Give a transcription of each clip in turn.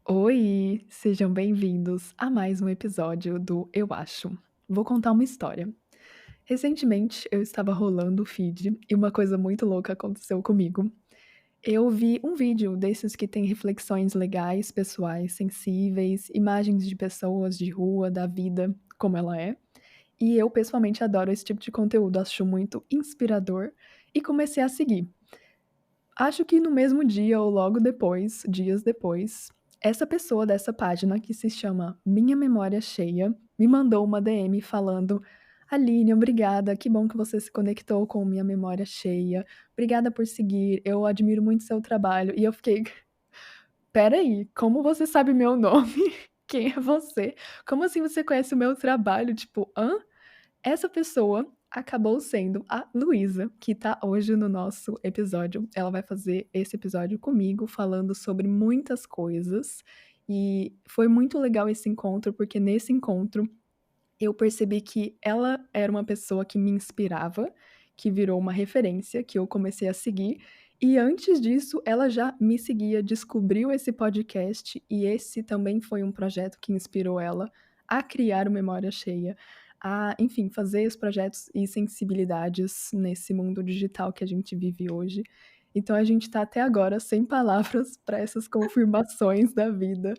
Oi, sejam bem-vindos a mais um episódio do Eu Acho. Vou contar uma história. Recentemente eu estava rolando o feed e uma coisa muito louca aconteceu comigo. Eu vi um vídeo desses que tem reflexões legais, pessoais, sensíveis, imagens de pessoas de rua, da vida, como ela é. E eu pessoalmente adoro esse tipo de conteúdo, acho muito inspirador e comecei a seguir. Acho que no mesmo dia ou logo depois, dias depois, essa pessoa dessa página, que se chama Minha Memória Cheia, me mandou uma DM falando: "Aline, obrigada, que bom que você se conectou com Minha Memória Cheia. Obrigada por seguir, eu admiro muito seu trabalho". E eu fiquei: "Espera aí, como você sabe meu nome? Quem é você? Como assim você conhece o meu trabalho?". Tipo, hã? Essa pessoa acabou sendo a Luísa, que tá hoje no nosso episódio. Ela vai fazer esse episódio comigo, falando sobre muitas coisas, e foi muito legal esse encontro, porque nesse encontro eu percebi que ela era uma pessoa que me inspirava, que virou uma referência, que eu comecei a seguir, e antes disso ela já me seguia, descobriu esse podcast, e esse também foi um projeto que inspirou ela a criar o Memória Cheia, a, enfim, fazer os projetos e sensibilidades nesse mundo digital que a gente vive hoje. Então a gente tá até agora sem palavras para essas confirmações da vida,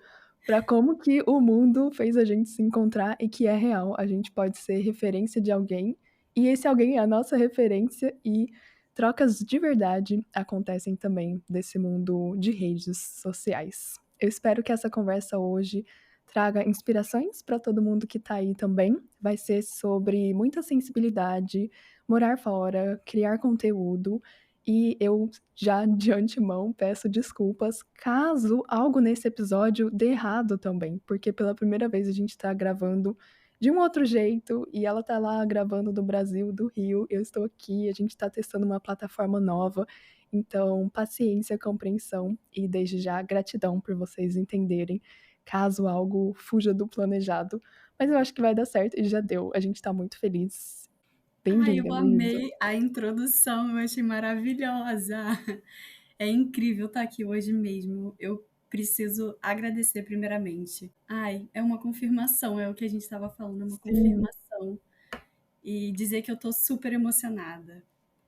para como que o mundo fez a gente se encontrar e que é real, a gente pode ser referência de alguém, e esse alguém é a nossa referência, e trocas de verdade acontecem também desse mundo de redes sociais. Eu espero que essa conversa hoje traga inspirações para todo mundo que está aí também. Vai ser sobre muita sensibilidade, morar fora, criar conteúdo, e eu já de antemão peço desculpas caso algo nesse episódio dê errado também, porque pela primeira vez a gente tá gravando de um outro jeito e ela tá lá gravando do Brasil, do Rio, eu estou aqui, a gente tá testando uma plataforma nova, então paciência, compreensão e desde já gratidão por vocês entenderem caso algo fuja do planejado, mas eu acho que vai dar certo e já deu, a gente tá muito feliz. Ai, Bem-vinda, eu Luísa. amei a introdução, eu achei maravilhosa. É incrível estar aqui hoje mesmo. Eu preciso agradecer primeiramente. Ai, é uma confirmação, é o que a gente estava falando, é uma Sim. confirmação. E dizer que eu tô super emocionada.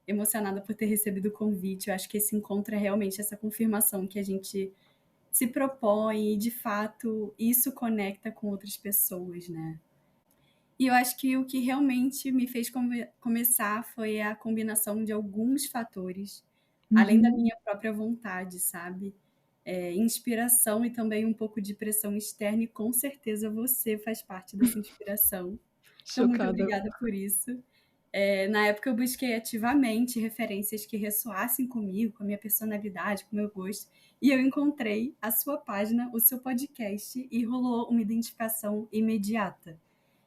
Emocionada por ter recebido o convite. Eu acho que esse encontro é realmente essa confirmação que a gente se propõe e, de fato, isso conecta com outras pessoas, né? E eu acho que o que realmente me fez começar foi a combinação de alguns fatores, além da Uhum. minha própria vontade, sabe? Inspiração e também um pouco de pressão externa, e com certeza você faz parte dessa inspiração. Então, muito Chocada. obrigada por isso. Na época, eu busquei ativamente referências que ressoassem comigo, com a minha personalidade, com o meu gosto, e eu encontrei a sua página, o seu podcast, e rolou uma identificação imediata.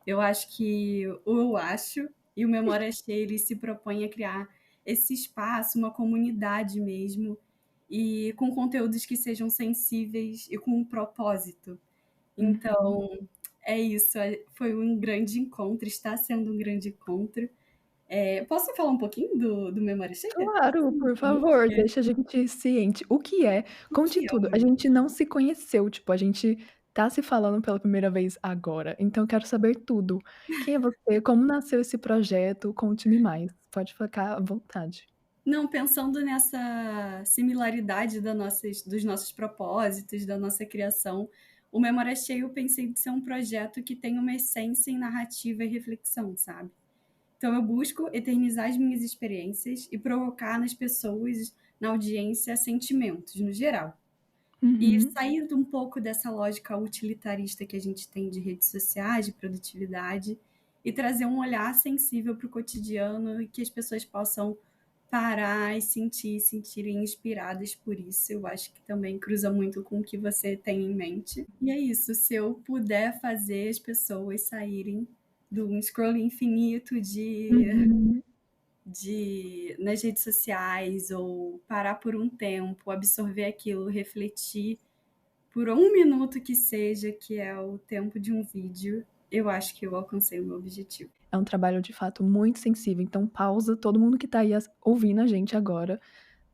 Eu acho que o Eu Acho e o Memória Cheia, ele se propõe a criar esse espaço, uma comunidade mesmo, e com conteúdos que sejam sensíveis e com um propósito. Uhum. Então, é isso, foi um grande encontro, está sendo um grande encontro. Posso falar um pouquinho do Memória Cheia? Claro, Sim, por favor, porque deixa a gente ciente. O que é? o Conte que é o tudo. A Memória gente não se conheceu, tipo, a gente tá se falando pela primeira vez agora, então eu quero saber tudo. Quem é você? Como nasceu esse projeto? Conte-me mais. Pode ficar à vontade. Não, pensando nessa similaridade dos nossos propósitos, da nossa criação, o Memória Cheia eu pensei de ser um projeto que tem uma essência em narrativa e reflexão, sabe? Então eu busco eternizar as minhas experiências e provocar nas pessoas, na audiência, sentimentos, no geral. E Uhum. saindo um pouco dessa lógica utilitarista que a gente tem de redes sociais, de produtividade, e trazer um olhar sensível para o cotidiano e que as pessoas possam parar e sentirem inspiradas por isso. Eu acho que também cruza muito com o que você tem em mente. E é isso, se eu puder fazer as pessoas saírem do scroll infinito Uhum. nas redes sociais, ou parar por um tempo, absorver aquilo, refletir por um minuto que seja, que é o tempo de um vídeo, eu acho que eu alcancei o meu objetivo. É um trabalho de fato muito sensível, então pausa todo mundo que tá aí ouvindo a gente agora.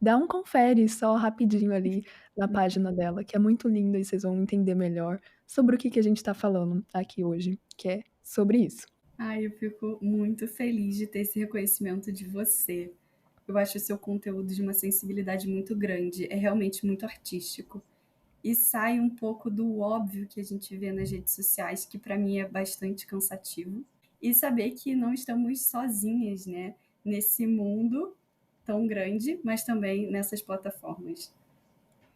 dá um confere só rapidinho ali na página dela, que é muito linda e vocês vão entender melhor sobre o que que a gente tá falando aqui hoje, que é sobre isso. Ai, eu fico muito feliz de ter esse reconhecimento de você. Eu acho o seu conteúdo de uma sensibilidade muito grande, é realmente muito artístico. E sai um pouco do óbvio que a gente vê nas redes sociais, que para mim é bastante cansativo. E saber que não estamos sozinhas, né, nesse mundo tão grande, mas também nessas plataformas.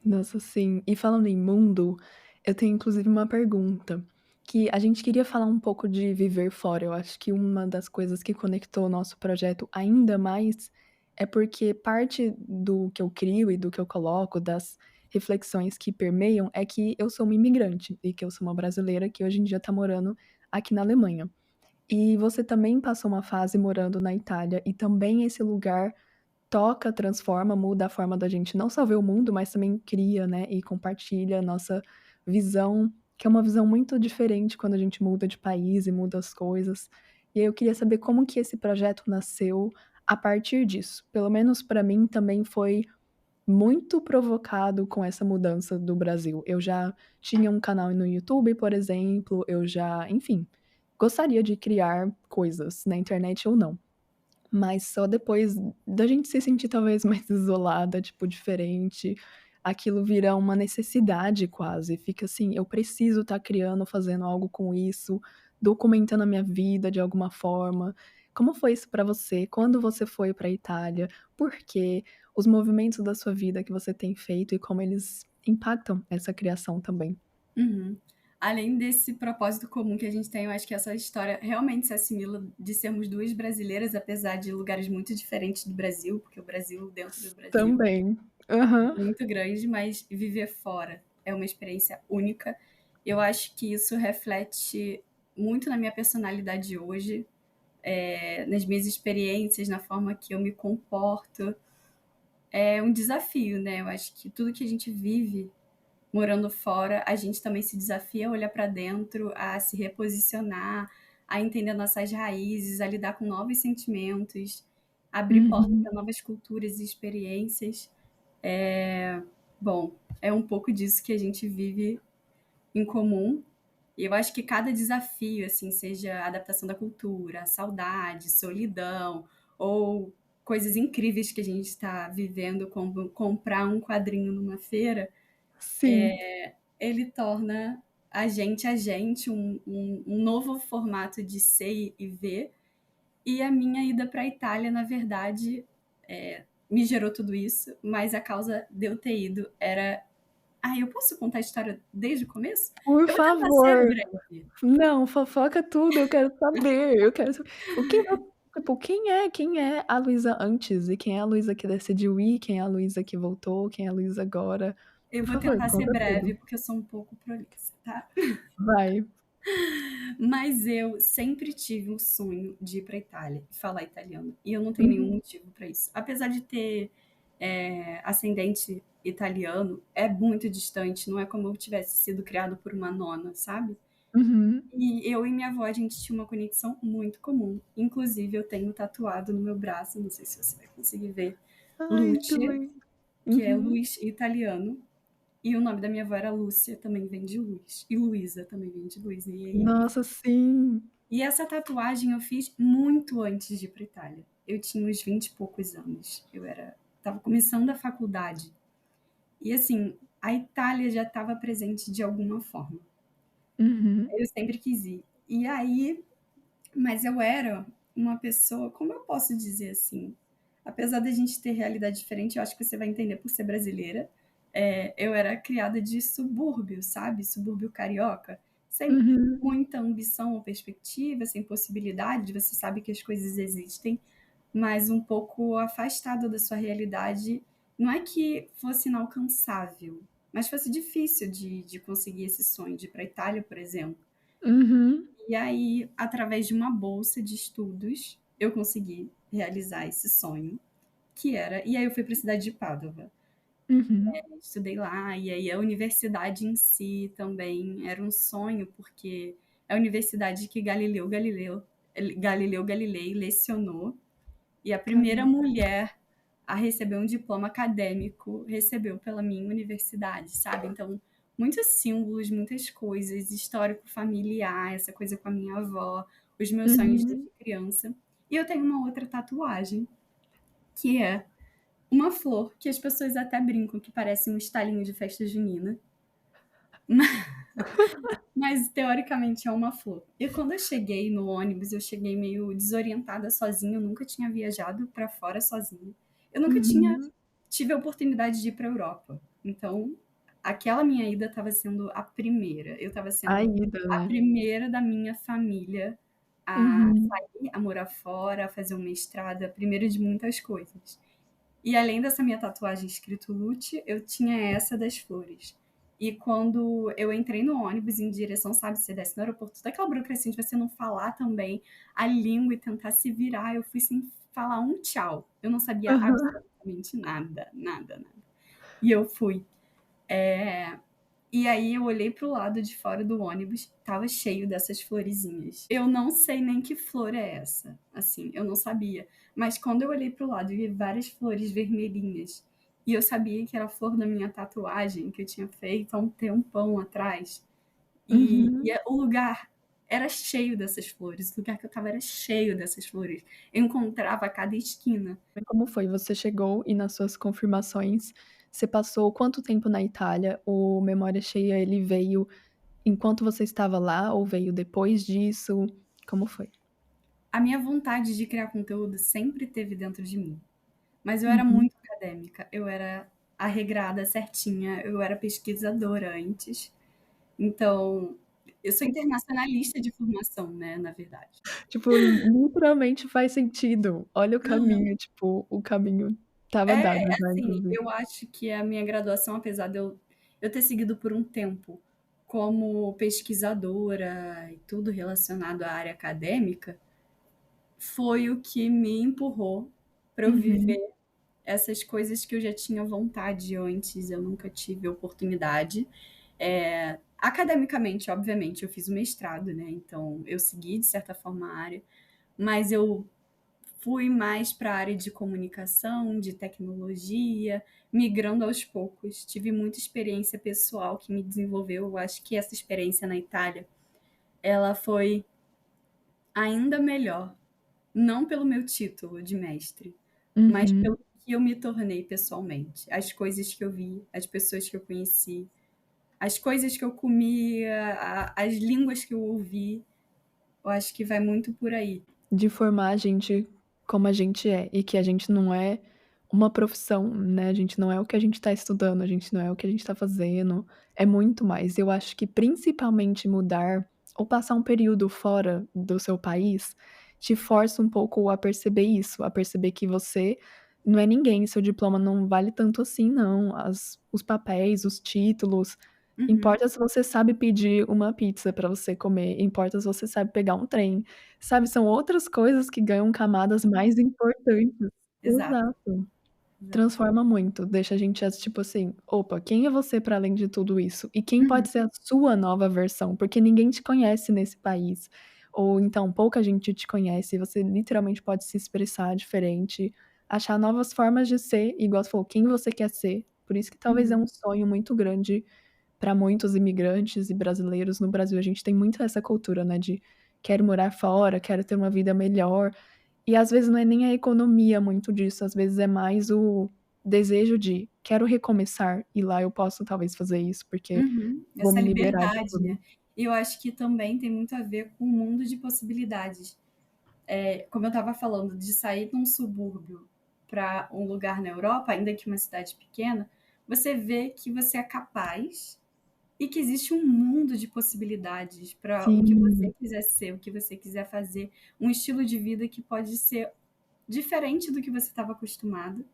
Nossa, sim. E falando em mundo, eu tenho inclusive uma pergunta, que a gente queria falar um pouco de viver fora. Eu acho que uma das coisas que conectou o nosso projeto ainda mais, é porque parte do que eu crio e do que eu coloco, das reflexões que permeiam, é que eu sou uma imigrante e que eu sou uma brasileira que hoje em dia tá morando aqui na Alemanha. E você também passou uma fase morando na Itália e também esse lugar toca, transforma, muda a forma da gente não só ver o mundo, mas também cria, né, e compartilha a nossa visão, que é uma visão muito diferente quando a gente muda de país e muda as coisas. E aí eu queria saber como que esse projeto nasceu a partir disso. Pelo menos para mim também foi muito provocado com essa mudança do Brasil. Eu já tinha um canal no YouTube, por exemplo, eu já, enfim, gostaria de criar coisas na internet ou não. Mas só depois da gente se sentir talvez mais isolada, tipo, diferente, aquilo vira uma necessidade quase, fica assim: "Eu preciso estar criando, fazendo algo com isso, documentando a minha vida de alguma forma". Como foi isso pra você? Quando você foi pra Itália? Por quê? Os movimentos da sua vida que você tem feito e como eles impactam essa criação também. Uhum. Além desse propósito comum que a gente tem, eu acho que essa história realmente se assimila de sermos 2 brasileiras, apesar de lugares muito diferentes do Brasil, porque o Brasil dentro do Brasil Também. Aham. é muito grande, mas viver fora é uma experiência única. Eu acho que isso reflete muito na minha personalidade hoje, nas minhas experiências, na forma que eu me comporto. É um desafio, né, eu acho que tudo que a gente vive morando fora, a gente também se desafia a olhar para dentro, a se reposicionar, a entender nossas raízes, a lidar com novos sentimentos, abrir portas Uhum. para novas culturas e experiências. Bom, é um pouco disso que a gente vive em comum. E eu acho que cada desafio, assim, seja a adaptação da cultura, saudade, solidão, ou coisas incríveis que a gente está vivendo, como comprar um quadrinho numa feira, Sim. ele torna a gente, um novo formato de ser e ver. E a minha ida para a Itália, na verdade, me gerou tudo isso, mas a causa de eu ter ido era. Ah, eu posso contar a história desde o começo? Por Eu vou tentar ser favor. breve. Não, fofoca tudo, eu quero saber, eu quero saber. O que tipo, quem é a Luísa antes e quem é a Luísa que decidiu ir, quem é a Luísa que voltou, quem é a Luísa agora? Eu Por vou favor, tentar ser conta breve, tudo. porque eu sou um pouco prolixa, tá? Vai. Mas eu sempre tive um sonho de ir para a Itália e falar italiano. E eu não tenho nenhum Uhum, motivo para isso. Apesar de ter ascendente italiano, é muito distante. Não é como eu tivesse sido criado por uma nona, sabe? uhum. E eu e minha avó, a gente tinha uma conexão muito comum. Inclusive, eu tenho tatuado no meu braço, não sei se você vai conseguir ver, Ai, que Luce, lindo. que é Uhum. luz em italiano. E o nome da minha avó era Lúcia, também vem de luz. E Luísa também vem de luz. Nossa, sim. E essa tatuagem eu fiz muito antes de ir para Itália. Eu tinha uns 20 e poucos anos. Tava começando a faculdade. E assim, a Itália já estava presente de alguma forma. Uhum, Eu sempre quis ir. E aí, mas eu era uma pessoa, como eu posso dizer assim? Apesar da gente ter realidade diferente, eu acho que você vai entender por ser brasileira. Eu era criada de subúrbio, sabe? Subúrbio carioca. Sem uhum, muita ambição ou perspectiva, sem possibilidade, você sabe que as coisas existem, mas um pouco afastada da sua realidade. Não é que fosse inalcançável, mas fosse difícil de conseguir esse sonho, de ir para a Itália, por exemplo. uhum, E aí, através de uma bolsa de estudos, eu consegui realizar esse sonho, que era. E aí, eu fui para a cidade de Pádua. uhum. Estudei lá, e aí a universidade em si também era um sonho, porque é a universidade que Galileu Galilei lecionou, e a primeira Caramba. mulher a receber um diploma acadêmico recebeu pela minha universidade, sabe? Então, muitos símbolos, muitas coisas, histórico familiar, essa coisa com a minha avó, os meus sonhos Uhum. desde criança. E eu tenho uma outra tatuagem, que é uma flor que as pessoas até brincam que parece um estalinho de festa junina, mas teoricamente é uma flor. E quando eu cheguei no ônibus, eu cheguei meio desorientada sozinha, eu nunca tinha viajado para fora sozinha. Eu nunca tinha Uhum. tive a oportunidade de ir para a Europa. Então, aquela minha ida estava sendo a primeira. Eu estava A sendo ida, a né? primeira da minha família a Uhum. sair, a morar fora, a fazer um mestrado, a primeira de muitas coisas. E além dessa minha tatuagem escrito Lute, eu tinha essa das flores. E quando eu entrei no ônibus em direção, sabe, você desce no aeroporto, toda aquela burocracia de você não falar também a língua e tentar se virar, eu fui sem falar um tchau. Eu não sabia Aham. absolutamente nada, nada, nada. E eu fui. E aí eu olhei pro lado de fora do ônibus, tava cheio dessas florezinhas. Eu não sei nem que flor é essa, assim, eu não sabia. Mas quando eu olhei pro lado e vi várias flores vermelhinhas, e eu sabia que era a flor da minha tatuagem que eu tinha feito há um tempão atrás, Uhum. o lugar era cheio dessas flores, o lugar que eu tava era cheio dessas flores. Eu encontrava a cada esquina. Como foi? Você chegou e nas suas confirmações, você passou quanto tempo na Itália? O Memória Cheia, ele veio enquanto você estava lá ou veio depois disso? Como foi? A minha vontade de criar conteúdo sempre teve dentro de mim. Mas eu era Uhum. muito acadêmica, eu era arregrada, certinha, eu era pesquisadora antes. Então, eu sou internacionalista de formação, né, na verdade. Tipo, literalmente faz sentido. Olha o caminho, tipo, o caminho estava É, dado já, assim, inclusive. eu acho que a minha graduação, apesar de eu ter seguido por um tempo como pesquisadora e tudo relacionado à área acadêmica, foi o que me empurrou para eu Uhum. viver essas coisas que eu já tinha vontade antes, eu nunca tive oportunidade. Academicamente, obviamente, eu fiz o mestrado, né? Então eu segui de certa forma a área, mas eu fui mais para a área de comunicação, de tecnologia, migrando aos poucos. Tive muita experiência pessoal que me desenvolveu. Eu acho que essa experiência na Itália, ela foi ainda melhor, não pelo meu título de mestre, mas Uhum. pelo que eu me tornei pessoalmente, as coisas que eu vi, as pessoas que eu conheci, as coisas que eu comia, as línguas que eu ouvi, eu acho que vai muito por aí. De formar a gente como a gente é, e que a gente não é uma profissão, né, a gente não é o que a gente tá estudando, a gente não é o que a gente tá fazendo, é muito mais. Eu acho que principalmente mudar ou passar um período fora do seu país, te força um pouco a perceber isso, a perceber que você não é ninguém, seu diploma não vale tanto assim não, os papéis, os títulos, Uhum, importa se você sabe pedir uma pizza pra você comer, importa se você sabe pegar um trem. Sabe, são outras coisas que ganham camadas mais importantes. exato, Exato. exato. Transforma muito, deixa a gente tipo assim: "Opa, quem é você para além de tudo isso? E quem Uhum, pode ser a sua nova versão?", porque ninguém te conhece nesse país, ou então pouca gente te conhece, e você literalmente pode se expressar diferente, achar novas formas de ser, igual você falou, quem você quer ser. Por isso que talvez é uhum, um sonho muito grande para muitos imigrantes e brasileiros no Brasil, a gente tem muito essa cultura, né, de quero morar fora, quero ter uma vida melhor, e às vezes não é nem a economia muito disso, às vezes é mais o desejo de quero recomeçar e lá eu posso talvez fazer isso, porque uhum. vou Essa me liberar de liberdade, tudo. né. E eu acho que também tem muito a ver com o mundo de possibilidades. Como eu estava falando, de sair de um subúrbio para um lugar na Europa, ainda que uma cidade pequena, você vê que você é capaz e que existe um mundo de possibilidades para o que você Sim, quiser ser, o que você quiser fazer, um estilo de vida que pode ser diferente do que você estava acostumado.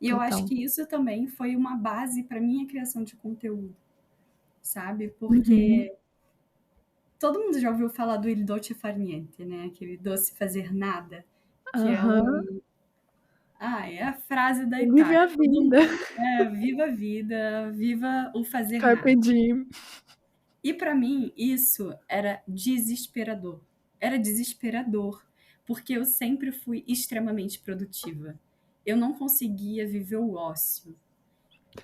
E eu acho total. que isso também foi uma base para minha criação de conteúdo, sabe? Uhum. Porque todo mundo já ouviu falar do il dolce far niente, né? Aquele doce fazer nada, que é Aham. um. Ah, é a frase da Vive Itália. a Todo vida. mundo. Viva a vida, viva o fazer Carpe nada. diem. E para mim, isso era desesperador. Era desesperador, porque eu sempre fui extremamente produtiva. eu não conseguia viver o ócio.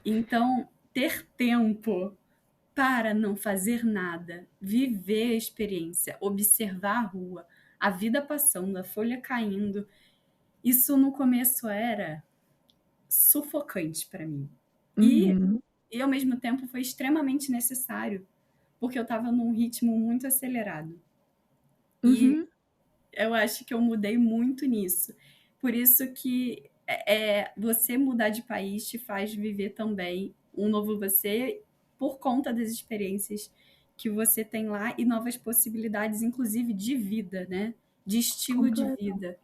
Então, ter tempo para não fazer nada, viver a experiência, observar a rua, a vida passando, a folha caindo, isso no começo era sufocante para mim. E, Uhum. e ao mesmo tempo foi extremamente necessário, porque eu estava num ritmo muito acelerado. E Uhum. eu acho que eu mudei muito nisso. Por isso que você mudar de país te faz viver também um novo você por conta das experiências que você tem lá e novas possibilidades, inclusive de vida, né? De estilo de Completo. vida.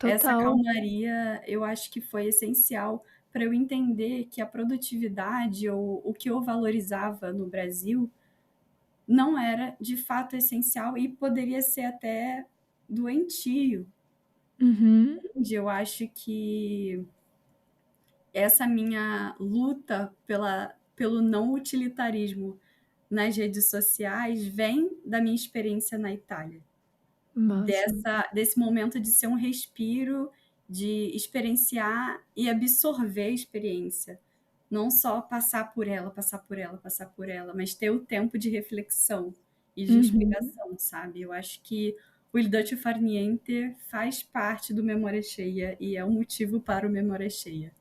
Essa Total. calmaria eu acho que foi essencial para eu entender que a produtividade ou o que eu valorizava no Brasil não era de fato essencial e poderia ser até doentio. Uhum. Eu acho que essa minha luta pelo não utilitarismo nas redes sociais vem da minha experiência na Itália. Massa. Desse momento de ser um respiro, de experienciar e absorver a experiência. Não só passar por ela, passar por ela, passar por ela, mas ter o tempo de reflexão e de Uhum. inspiração, sabe? Eu acho que o Il Dolce Far Niente faz parte do Memória Cheia e é um motivo para o Memória Cheia.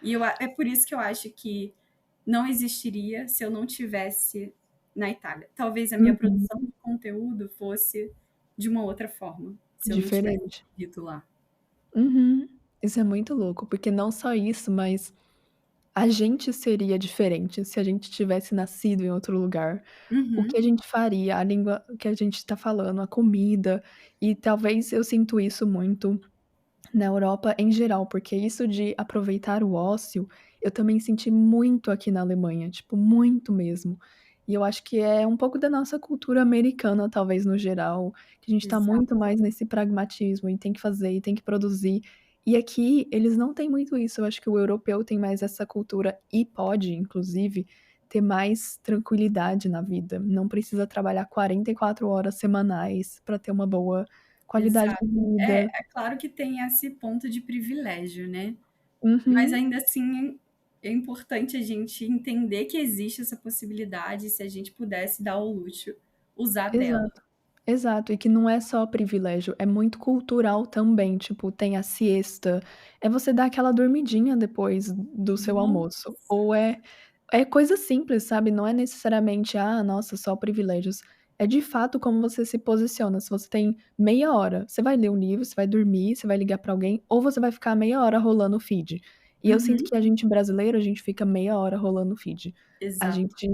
E é por isso que eu acho que não existiria se eu não tivesse na Itália. Talvez a minha Uhum. produção de conteúdo fosse de uma outra forma, se eu não tivesse Diferente. vivido lá. Uhum. Isso é muito louco, porque não só isso, mas a gente seria diferente se a gente tivesse nascido em outro lugar. O que Uhum, a gente faria, a língua que a gente tá falando, a comida, e talvez eu sinto isso muito na Europa em geral, porque isso de aproveitar o ócio, eu também senti muito aqui na Alemanha, tipo, muito mesmo. E eu acho que é um pouco da nossa cultura americana, talvez, no geral, que a gente tá exato, muito mais nesse pragmatismo e tem que fazer e tem que produzir. E aqui eles não têm muito isso, eu acho que o europeu tem mais essa cultura e pode, inclusive, ter mais tranquilidade na vida. Não precisa trabalhar 44 horas semanais para ter uma boa qualidade exato. de vida. É claro que tem esse ponto de privilégio, né? Mas Uhum. ainda assim é importante a gente entender que existe essa possibilidade e se a gente pudesse dar o luxo, usar dela. Exato, exato. E que não é só privilégio, é muito cultural também, tipo, tem a siesta, é você dar aquela dormidinha depois do seu almoço, Nossa. ou é coisa simples, sabe, não é necessariamente: "Ah, nossa, só privilégios", é de fato como você se posiciona, se você tem meia hora, você vai ler um livro, você vai dormir, você vai ligar pra alguém, ou você vai ficar meia hora rolando o feed. E eu sinto Uhum, que a gente brasileiro, a gente fica meia hora rolando o feed. A exato. gente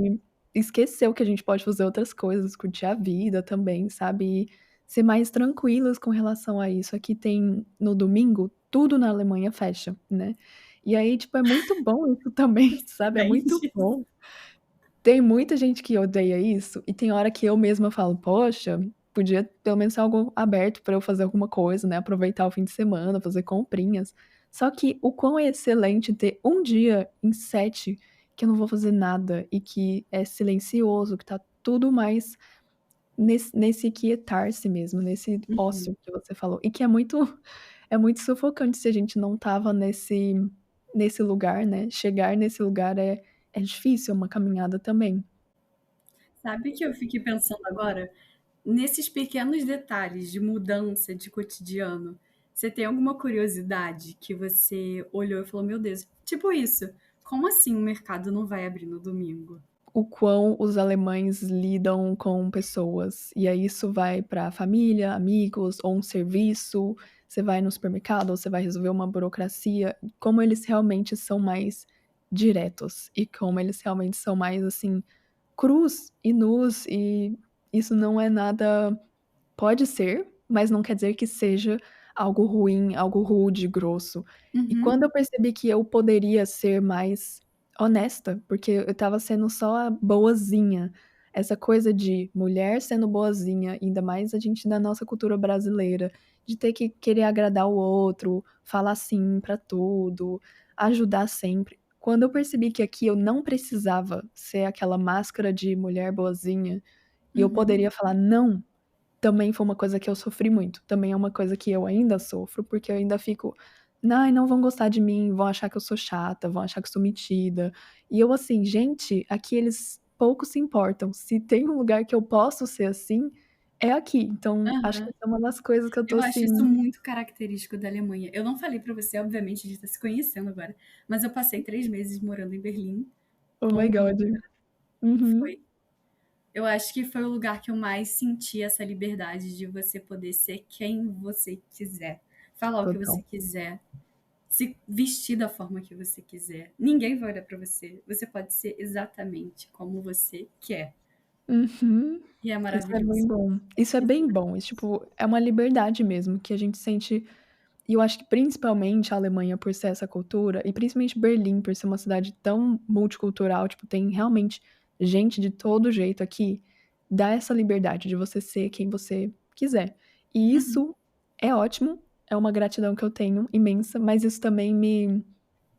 esqueceu que a gente pode fazer outras coisas, curtir a vida também, sabe, e ser mais tranquilos com relação a isso. Aqui tem no domingo, tudo na Alemanha fecha, né. E aí, tipo, é muito bom isso também, sabe, é Bem muito disso. bom. Tem muita gente que odeia isso, e tem hora que eu mesma falo: "Poxa, podia pelo menos ser algo aberto pra eu fazer alguma coisa, né, aproveitar o fim de semana, fazer comprinhas". Só que o quão é excelente ter um dia em 7 que eu não vou fazer nada e que é silencioso, que tá tudo mais nesse quietar-se mesmo, nesse Uhum. ócio que você falou, e que é muito sufocante se a gente não estava nesse lugar, né, chegar nesse lugar é difícil, é uma caminhada também. Sabe que eu fiquei pensando agora? Nesses pequenos detalhes de mudança de cotidiano, você tem alguma curiosidade que você olhou e falou: "Meu Deus", tipo isso, como assim o mercado não vai abrir no domingo? O quão os alemães lidam com pessoas, e aí isso vai pra família, amigos ou um serviço, você vai no supermercado ou você vai resolver uma burocracia, como eles realmente são mais diretos e como eles realmente são mais, assim, crus e nus, e isso não é nada. Pode ser, mas não quer dizer que seja algo ruim, algo rude, grosso. E Uhum, quando eu percebi que eu poderia ser mais honesta, porque eu estava sendo só a boazinha, essa coisa de mulher sendo boazinha, ainda mais a gente da nossa cultura brasileira, de ter que querer agradar o outro, falar sim pra tudo, ajudar sempre. Quando eu percebi que aqui eu não precisava ser aquela máscara de mulher boazinha, e eu uhum. poderia falar não, também foi uma coisa que eu sofri muito, também é uma coisa que eu ainda sofro, porque eu ainda fico: "Ai, não vão gostar de mim, vão achar que eu sou chata, vão achar que eu sou metida". E eu assim: "Gente, aqui eles pouco se importam, se tem um lugar que eu posso ser assim, é aqui". Então acho que Aham. essa é uma das coisas que eu tô Eu acho isso assim. muito característico da Alemanha. Eu não falei pra você, obviamente, a gente tá se conhecendo agora, mas eu passei 3 meses morando em Berlim Oh com my um God. Uhum. foi eu acho que foi o lugar que eu mais senti essa liberdade de você poder ser quem você quiser, falar o que você Total. quiser, se vestir da forma que você quiser. Ninguém vai olhar pra você. Você pode ser exatamente como você quer. Uhum. E é Isso é bem maravilhoso. bom. Isso é Isso bem bom. Isso, tipo, é uma liberdade mesmo que a gente sente. E eu acho que principalmente a Alemanha por ser essa cultura, e principalmente Berlim por ser uma cidade tão multicultural, tipo, tem realmente gente de todo jeito aqui, dá essa liberdade de você ser quem você quiser. E uhum. isso é ótimo, é uma gratidão que eu tenho imensa, mas isso também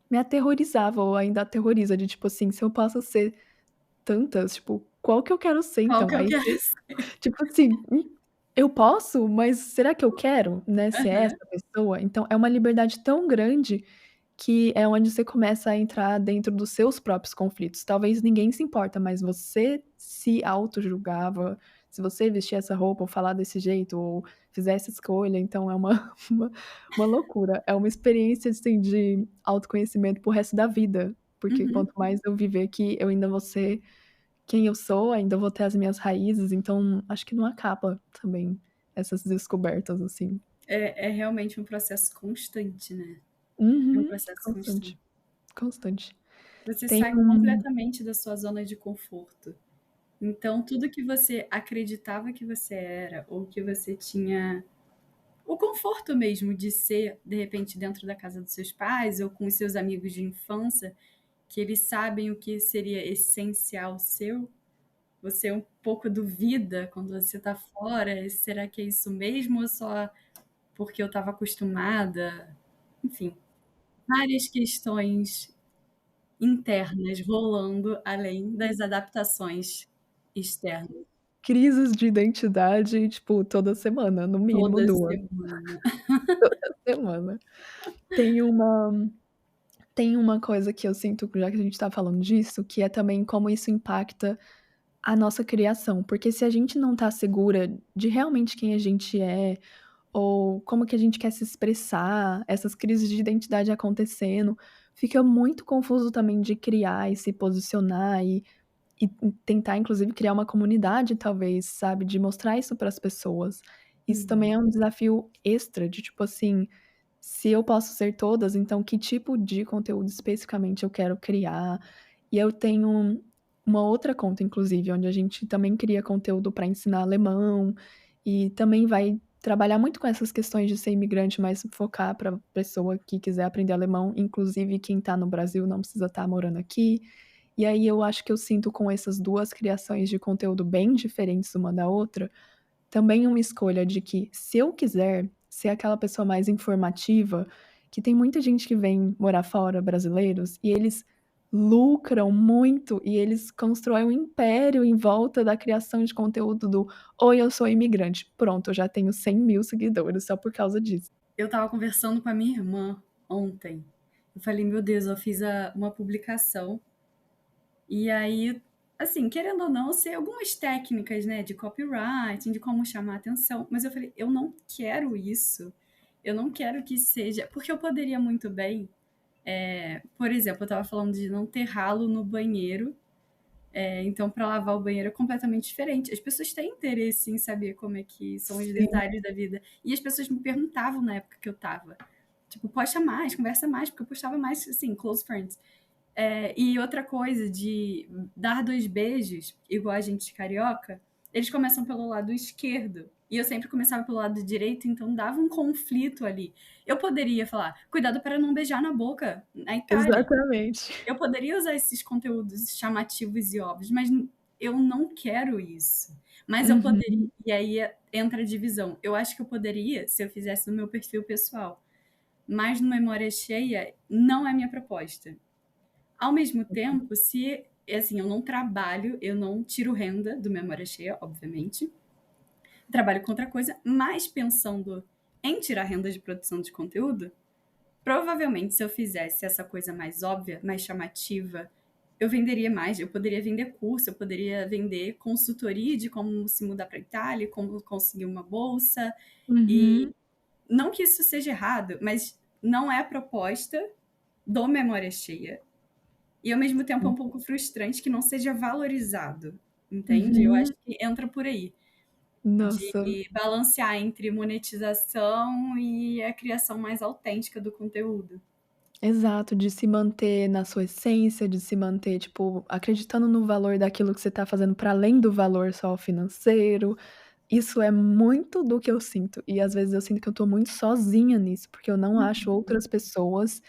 me aterrorizava ou ainda aterroriza de, tipo assim, se eu posso ser tantas, tipo, qual que eu quero ser Qual então? que eu Aí quero você ser? tipo assim, eu posso, mas será que eu quero, né, ser essa Aham. pessoa? Então é uma liberdade tão grande que é onde você começa a entrar dentro dos seus próprios conflitos. Talvez ninguém se importa, mas você se autojulgava, se você vestir essa roupa ou falar desse jeito ou fizer essa escolha, então é uma uma loucura. É uma experiência, assim, de autoconhecimento para o resto da vida, porque Uhum. quanto mais eu viver aqui, eu ainda vou ser quem eu sou, ainda vou ter as minhas raízes, então acho que não acaba também essas descobertas, assim. É realmente um processo constante, né? É um Uhum. processo constante. Constante, constante. Você Tem sai um completamente da sua zona de conforto. Então, tudo que você acreditava que você era, ou que você tinha o conforto mesmo de ser, de repente, dentro da casa dos seus pais ou com os seus amigos de infância, que eles sabem o que seria essencial seu, você um pouco duvida quando você está fora, será que é isso mesmo ou só porque eu estava acostumada? Enfim, várias questões internas rolando além das adaptações externas crises de identidade, tipo, toda semana, no mínimo toda 2, semana. toda semana. Tem uma tem uma coisa que eu sinto, já que a gente tá falando disso, que é também como isso impacta a nossa criação, porque se a gente não tá segura de realmente quem a gente é, ou como que a gente quer se expressar, essas crises de identidade acontecendo, fica muito confuso também de criar e se posicionar e tentar inclusive criar uma comunidade talvez, sabe, de mostrar isso para as pessoas. Isso também Uhum. é um desafio extra de tipo assim, se eu posso ser todas, então que tipo de conteúdo especificamente eu quero criar. E eu tenho uma outra conta inclusive, onde a gente também cria conteúdo para ensinar alemão, e também vai trabalhar muito com essas questões de ser imigrante, mas focar pra pessoa que quiser aprender alemão, inclusive quem tá no Brasil não precisa estar morando aqui. E aí eu acho que eu sinto com essas 2 criações de conteúdo bem diferentes uma da outra, também uma escolha de que se eu quiser ser aquela pessoa mais informativa, que tem muita gente que vem morar fora, brasileiros, e eles lucram muito e eles constroem um império em volta da criação de conteúdo do "Oi, eu sou imigrante". Pronto, eu já tenho 100.000 seguidores só por causa disso. Eu estava conversando com a minha irmã ontem. Eu falei, meu Deus, eu fiz uma publicação. E aí, assim, querendo ou não, eu sei algumas técnicas, né, de copywriting, de como chamar a atenção. Mas eu falei, eu não quero isso. Eu não quero que seja. Porque eu poderia muito bem. Por exemplo, eu estava falando de não ter ralo no banheiro. Então, para lavar o banheiro é completamente diferente. As pessoas têm interesse em saber como é que são os Sim, detalhes da vida. E as pessoas me perguntavam na época que eu tava. Tipo, posta mais, conversa mais, porque eu postava mais, assim, close friends. E outra coisa de dar 2 beijos, igual a gente carioca, eles começam pelo lado esquerdo. E eu sempre começava pelo lado direito, então dava um conflito ali. Eu poderia falar, cuidado para não beijar na boca, na Itália. exatamente. Eu poderia usar esses conteúdos chamativos e óbvios, mas eu não quero isso. Mas eu poderia. Uhum. E aí entra a divisão. Eu acho que eu poderia, se eu fizesse no meu perfil pessoal. Mas no Memória Cheia, não é minha proposta. Ao mesmo tempo, se assim, eu não trabalho, eu não tiro renda do Memória Cheia, obviamente. Trabalho com outra coisa, mas pensando em tirar renda de produção de conteúdo, Provavelmente, se eu fizesse essa coisa mais óbvia, mais chamativa, eu venderia mais. Eu poderia vender curso, eu poderia vender consultoria de como se mudar para a Itália, como conseguir uma bolsa. E Uhum, não que isso seja errado, mas não é a proposta do Memória Cheia. E ao mesmo tempo é um sim. pouco frustrante que não seja valorizado, entende? Eu acho Uhum. que entra por aí, Nossa. de balancear entre monetização e a criação mais autêntica do conteúdo. Exato, de se manter na sua essência, de se manter, tipo, acreditando no valor daquilo que você tá fazendo para além do valor só financeiro. Isso é muito do que eu sinto, e às vezes eu sinto que eu tô muito sozinha nisso, porque eu não acho Uhum, outras pessoas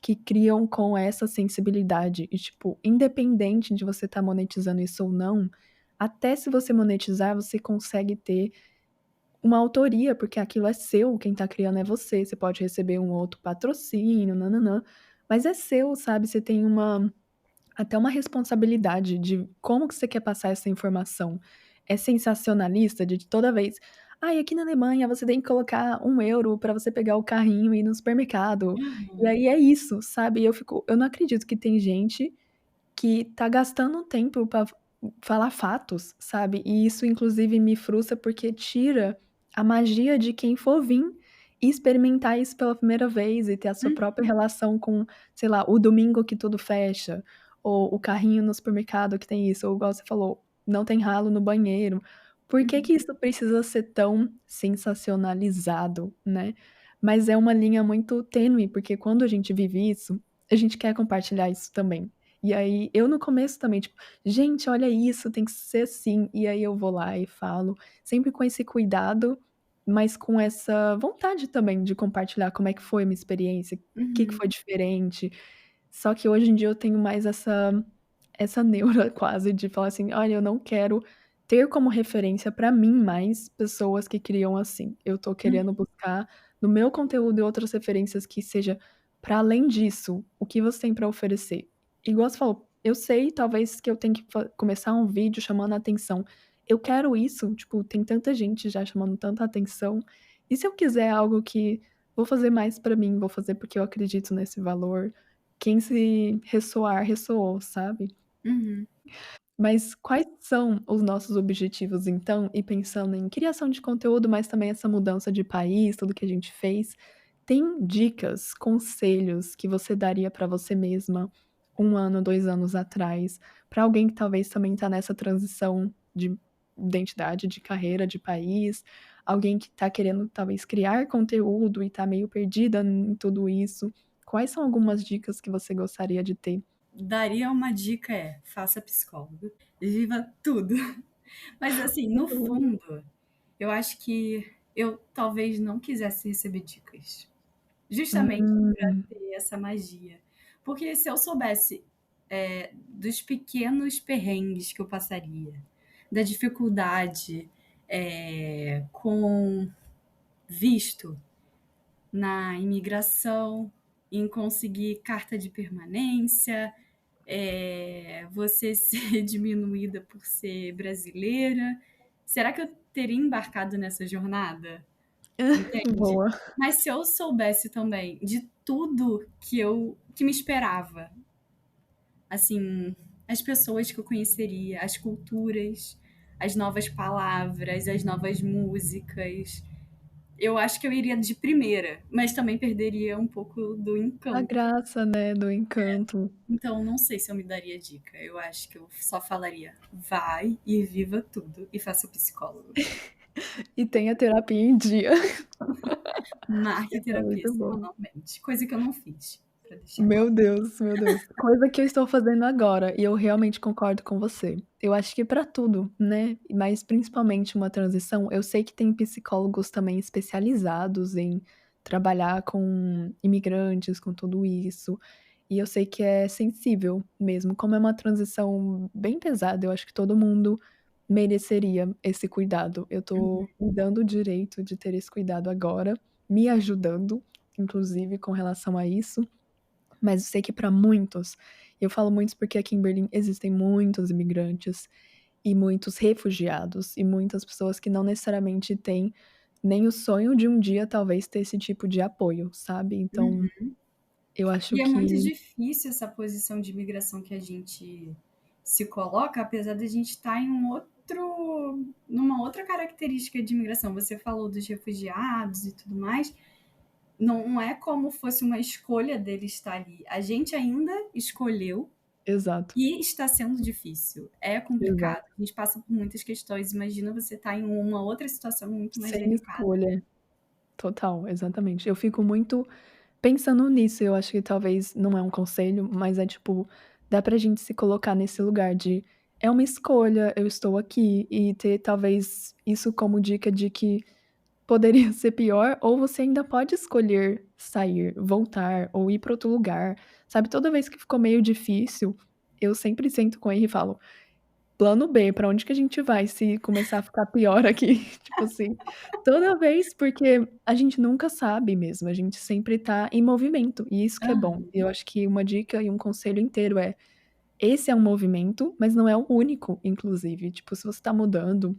que criam com essa sensibilidade e, tipo, independente de você estar monetizando isso ou não, até se você monetizar, você consegue ter uma autoria, porque aquilo é seu, quem tá criando é você pode receber um outro patrocínio, nã-nã-nã, mas é seu, sabe, você tem uma até uma responsabilidade de como que você quer passar essa informação. É sensacionalista de toda vez: "Ai, aqui na Alemanha você tem que colocar 1 euro para você pegar o carrinho e ir no supermercado". E uhum, aí é isso, sabe, eu não acredito que tem gente que tá gastando tempo pra falar fatos, sabe. E isso inclusive me frustra, porque tira a magia de quem for vir e experimentar isso pela primeira vez e ter a sua uhum, própria relação com, sei lá, o domingo que tudo fecha, ou o carrinho no supermercado que tem isso, ou igual você falou, não tem ralo no banheiro. Por que uhum, que isso precisa ser tão sensacionalizado, né. Mas é uma linha muito tênue, porque quando a gente vive isso, a gente quer compartilhar isso também. E aí, eu no começo também, tipo: "Gente, olha isso, tem que ser assim", e aí eu vou lá e falo, sempre com esse cuidado, mas com essa vontade também de compartilhar como é que foi a minha experiência, o que que uhum, foi diferente. Só que hoje em dia eu tenho mais essa neura quase de falar assim: "Olha, eu não quero ter como referência pra mim mais pessoas que criam assim. Eu tô uhum, querendo buscar no meu conteúdo e outras referências que seja pra além disso, o que você tem pra oferecer". Igual você falou, eu sei talvez que eu tenho que começar um vídeo chamando a atenção. Eu quero isso, tipo, tem tanta gente já chamando tanta atenção, e se eu quiser algo que vou fazer mais pra mim, vou fazer porque eu acredito nesse valor, quem se ressoar, ressoou, sabe. uhum. Mas quais são os nossos objetivos então? E pensando em criação de conteúdo, mas também essa mudança de país, tudo que a gente fez, tem dicas, conselhos que você daria pra você mesma 1 ano, 2 anos atrás, pra alguém que talvez também tá nessa transição de identidade, de carreira, de país, alguém que tá querendo talvez criar conteúdo e tá meio perdida em tudo isso. Quais são algumas dicas que você gostaria de ter? Daria uma dica faça psicólogo, viva tudo. Mas assim, no Uhum. fundo, eu acho que eu talvez não quisesse receber dicas, justamente para Hum. ter essa magia. Porque se eu soubesse, dos pequenos perrengues que eu passaria, da dificuldade, com visto na imigração, em conseguir carta de permanência, você ser diminuída por ser brasileira. Será que eu teria embarcado nessa jornada? Entende? Boa. Mas se eu soubesse também de tudo que me esperava, assim, as pessoas que eu conheceria, as culturas, as novas palavras, as novas músicas, eu acho que eu iria de primeira, mas também perderia um pouco do A encanto. graça, né, do encanto. Então, não sei se eu me daria dica. Eu acho que eu só falaria: vai e viva tudo e faça psicólogo. E tenha terapia em dia. Marque Isso é terapia muito bom. semanalmente, coisa que eu não fiz, pra deixar claro. Meu Deus, meu Deus. Coisa que eu estou fazendo agora, e eu realmente concordo com você. Eu acho que pra tudo, né, mas principalmente uma transição, eu sei que tem psicólogos também especializados em trabalhar com imigrantes, com tudo isso, e eu sei que é sensível mesmo, como é uma transição bem pesada, eu acho que todo mundo mereceria esse cuidado. Eu Uhum, tô me dando o direito de ter esse cuidado agora, me ajudando, inclusive com relação a isso. Mas eu sei que para muitos, eu falo muitos porque aqui em Berlim existem muitos imigrantes e muitos refugiados e muitas pessoas que não necessariamente têm nem o sonho de um dia talvez ter esse tipo de apoio, sabe. Então, uhum. Eu acho E é muito que difícil essa posição de imigração que a gente se coloca, apesar de a gente estar em numa outra característica de imigração. Você falou dos refugiados e tudo mais. Não é como fosse uma escolha dele estar ali. A gente ainda escolheu exato, e está sendo difícil. É complicado. exato. A gente passa por muitas questões. Imagina você estar em uma outra situação muito mais Sem delicada. escolha. Total, exatamente. Eu fico muito pensando nisso, eu acho que talvez não é um conselho, mas é tipo, dá pra gente se colocar nesse lugar de é uma escolha, eu estou aqui, e ter talvez isso como dica de que poderia ser pior, ou você ainda pode escolher sair, voltar ou ir pra outro lugar, sabe. Toda vez que ficou meio difícil, eu sempre sento com ele e falo: "Plano B, pra onde que a gente vai se começar a ficar pior aqui?" Tipo assim, toda vez, porque a gente nunca sabe mesmo, a gente sempre tá em movimento, e isso que é bom. Aham. Eu acho que uma dica e um conselho inteiro é: esse é um movimento, mas não é o único, inclusive. Tipo, se você tá mudando,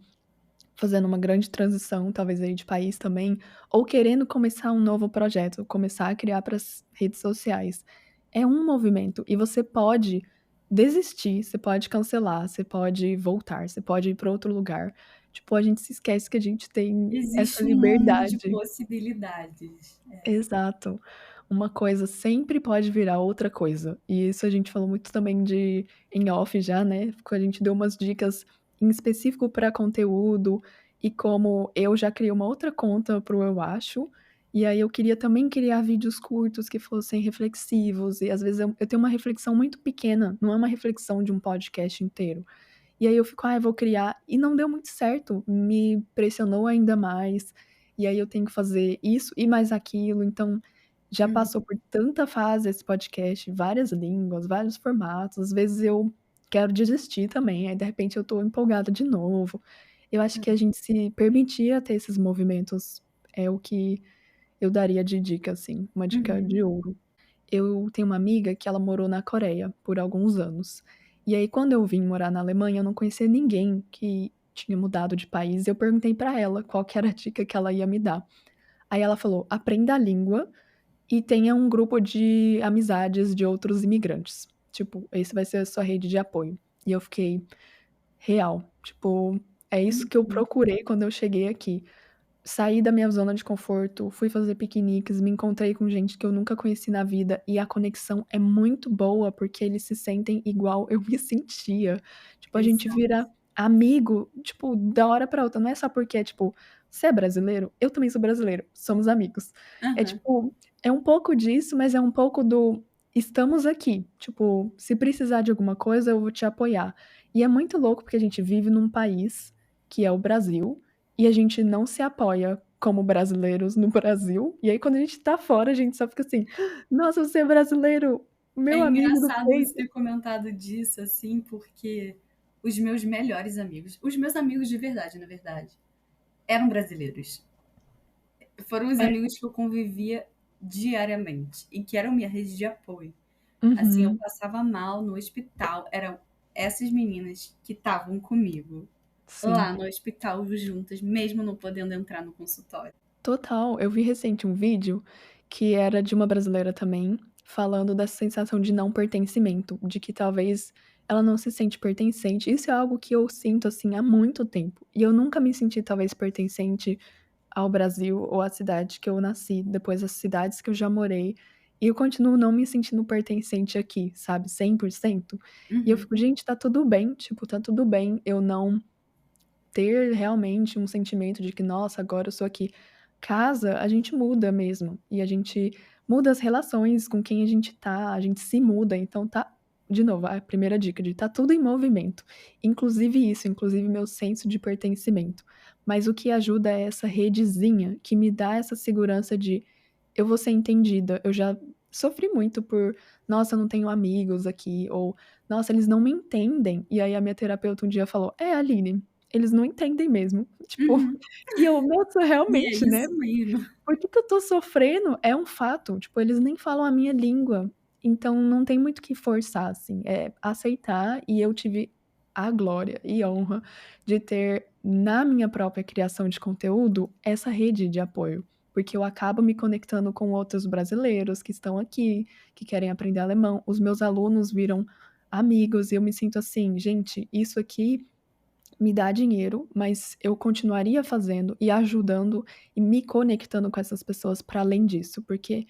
fazendo uma grande transição, talvez aí de país também, ou querendo começar um novo projeto, começar a criar para as redes sociais. É um movimento e você pode desistir, você pode cancelar, você pode voltar, você pode ir para outro lugar. Tipo, a gente se esquece que a gente tem essa Existe um mundo de liberdade. possibilidades. Exato. Uma coisa sempre pode virar outra coisa. E isso a gente falou muito também de em off já, né, quando a gente deu umas dicas em específico para conteúdo e como eu já criei uma outra conta para o Eu Acho, e aí eu queria também criar vídeos curtos que fossem reflexivos e às vezes eu tenho uma reflexão muito pequena, não é uma reflexão de um podcast inteiro. E aí eu fico: "Ah, eu vou criar", e não deu muito certo, me pressionou ainda mais, e aí eu tenho que fazer isso e mais aquilo, então já Uhum. passou por tanta fase esse podcast, várias línguas, vários formatos, às vezes eu quero desistir também, aí de repente eu tô empolgada de novo. Eu acho que a gente se permitir a ter esses movimentos é o que eu daria de dica, assim, uma dica Uhum. de ouro. Eu tenho uma amiga que ela morou na Coreia por alguns anos. E aí, quando eu vim morar na Alemanha, eu não conhecia ninguém que tinha mudado de país. Eu perguntei pra ela qual que era a dica que ela ia me dar. Aí ela falou: aprenda a língua e tenha um grupo de amizades de outros imigrantes. Tipo, esse vai ser a sua rede de apoio. E eu fiquei, real, tipo, é isso que eu Uhum. procurei quando eu cheguei aqui. Saí da minha zona de conforto, fui fazer piqueniques, me encontrei com gente que eu nunca conheci na vida e a conexão é muito boa, porque eles se sentem igual eu me sentia. Tipo, a gente Exato. vira amigo, tipo, da hora pra outra, não é só porque, tipo, você é brasileiro, eu também sou brasileiro, somos amigos. É Aham. tipo, é um pouco disso, mas é um pouco do estamos aqui, tipo, se precisar de alguma coisa eu vou te apoiar. E é muito louco porque a gente vive num país, que é o Brasil, e a gente não se apoia como brasileiros no Brasil, e aí quando a gente tá fora, a gente só fica assim: "Nossa, você é brasileiro, É meu amigo do engraçado você peito". ter comentado disso, assim, porque os meus melhores amigos, os meus amigos de verdade, na verdade, eram brasileiros. Foram os É. amigos que eu convivia diariamente e que eram minha rede de apoio. Assim, eu Uhum. passava mal no hospital, eram essas meninas que estavam comigo Sim. lá no hospital juntas, mesmo não podendo entrar no consultório. Total. Eu vi recente um vídeo que era de uma brasileira também, falando dessa sensação de não pertencimento, de que talvez ela não se sente pertencente. Isso é algo que eu sinto, assim, há muito tempo, e eu nunca me senti talvez pertencente ao Brasil ou à cidade que eu nasci, depois as cidades que eu já morei, e eu continuo não me sentindo pertencente aqui, sabe, 100%. E eu Uhum, fico: "Gente, tá tudo bem, tipo, tá tudo bem eu não ter realmente um sentimento de que: 'Nossa, agora eu sou aqui'". Casa, a gente muda mesmo, e a gente muda as relações com quem a gente tá, a gente se muda, então tá de novo, a primeira dica de tá tudo em movimento, inclusive isso, inclusive meu senso de pertencimento. Mas o que ajuda é essa redezinha que me dá essa segurança de: "Eu vou ser entendida". Eu já sofri muito por: "Nossa, eu não tenho amigos aqui", ou "Nossa, eles não me entendem". E aí a minha terapeuta um dia falou: "É, Aline, eles não entendem mesmo". Tipo, uhum. e eu: "Nossa, E é realmente, né, isso mesmo. por que que eu tô sofrendo é um fato, tipo, eles nem falam a minha língua, então não tem muito o que forçar, assim, é aceitar". E eu tive a glória e honra de ter, na minha própria criação de conteúdo, essa rede de apoio. porque eu acabo me conectando com outros brasileiros que estão aqui, que querem aprender alemão. Os meus alunos viram amigos e eu me sinto assim: "Gente, isso aqui me dá dinheiro, mas eu continuaria fazendo e ajudando e me conectando com essas pessoas para além disso", porque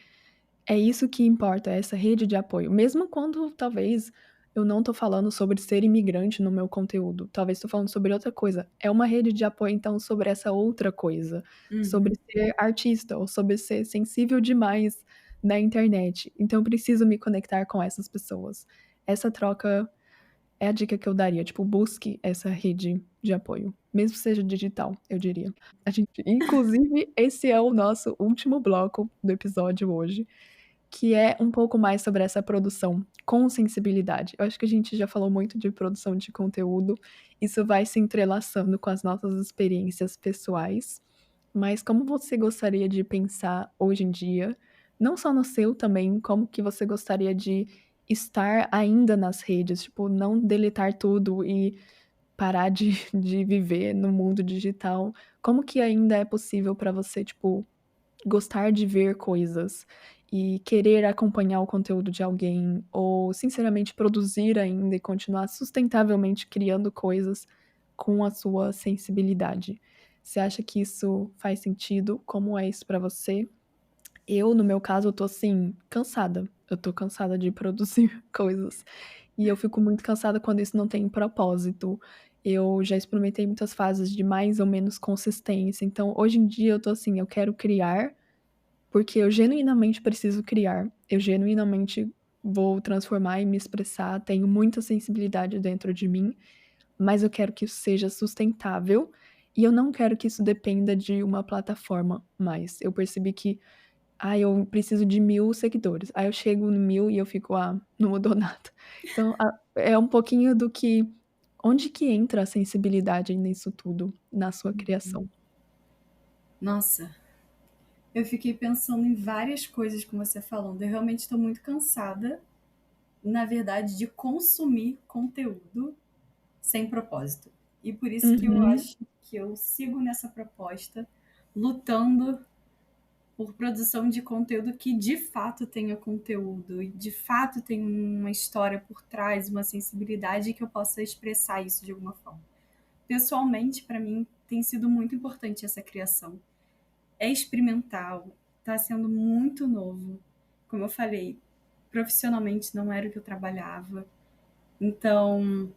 é isso que importa, é essa rede de apoio. Mesmo quando talvez eu não tô falando sobre ser imigrante no meu conteúdo, talvez tô falando sobre outra coisa. É uma rede de apoio, então, sobre essa outra coisa, sobre Uhum. ser artista ou sobre ser sensível demais na internet. Então eu preciso me conectar com essas pessoas. Essa troca é a dica que eu daria, tipo, busque essa rede de apoio, mesmo que seja digital, eu diria. A gente inclusive, esse é o nosso último bloco do episódio hoje, que é um pouco mais sobre essa produção com sensibilidade. Eu acho que a gente já falou muito de produção de conteúdo, isso vai se entrelaçando com as nossas experiências pessoais, mas como você gostaria de pensar hoje em dia, não só no seu também, como que você gostaria de estar ainda nas redes, tipo, não deletar tudo e parar de de viver no mundo digital. Como que ainda é possível pra você, tipo, gostar de ver coisas e querer acompanhar o conteúdo de alguém, ou sinceramente produzir ainda e continuar sustentavelmente criando coisas com a sua sensibilidade. Você acha que isso faz sentido? Como é isso pra você? Eu, no meu caso, eu tô, assim, cansada. Eu tô cansada de produzir coisas. E eu fico muito cansada quando isso não tem propósito. Eu já experimentei muitas fases de mais ou menos consistência, então hoje em dia eu tô assim, eu quero criar porque eu genuinamente preciso criar, eu genuinamente vou transformar e me expressar, tenho muita sensibilidade dentro de mim, mas eu quero que isso seja sustentável, e eu não quero que isso dependa de uma plataforma mais. Eu percebi que, eu preciso de 1000 seguidores, aí eu chego no 1000 e eu fico: "Ah, não mudou nada". Então, é um pouquinho do que onde que entra a sensibilidade nisso tudo, na sua criação? Nossa, eu fiquei pensando em várias coisas com você falando. Eu realmente estou muito cansada, na verdade, de consumir conteúdo sem propósito. E por isso que eu Uhum, acho que eu sigo nessa proposta, lutando por produção de conteúdo que de fato tenha conteúdo e de fato tenha uma história por trás, uma sensibilidade que eu possa expressar isso de alguma forma. Pessoalmente, para mim, tem sido muito importante essa criação. É experimental, está sendo muito novo. Como eu falei, profissionalmente não era o que eu trabalhava. Então,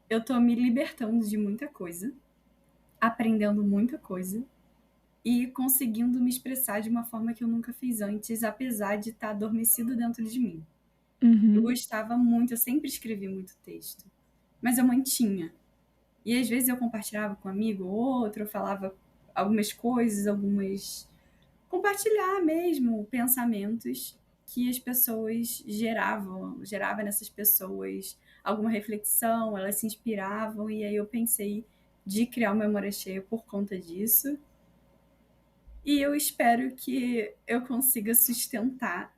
eu estou me libertando de muita coisa, aprendendo muita coisa e conseguindo me expressar de uma forma que eu nunca fiz antes, apesar de estar adormecido dentro de mim. Eu uhum. gostava muito, eu sempre escrevi muito texto, mas eu mantinha. E às vezes eu compartilhava com um amigo ou outro, eu falava algumas coisas, algumas. Compartilhar mesmo pensamentos que as pessoas gerava nessas pessoas alguma reflexão, elas se inspiravam, e aí eu pensei de criar o Memória Cheia por conta disso. E eu espero que eu consiga sustentar,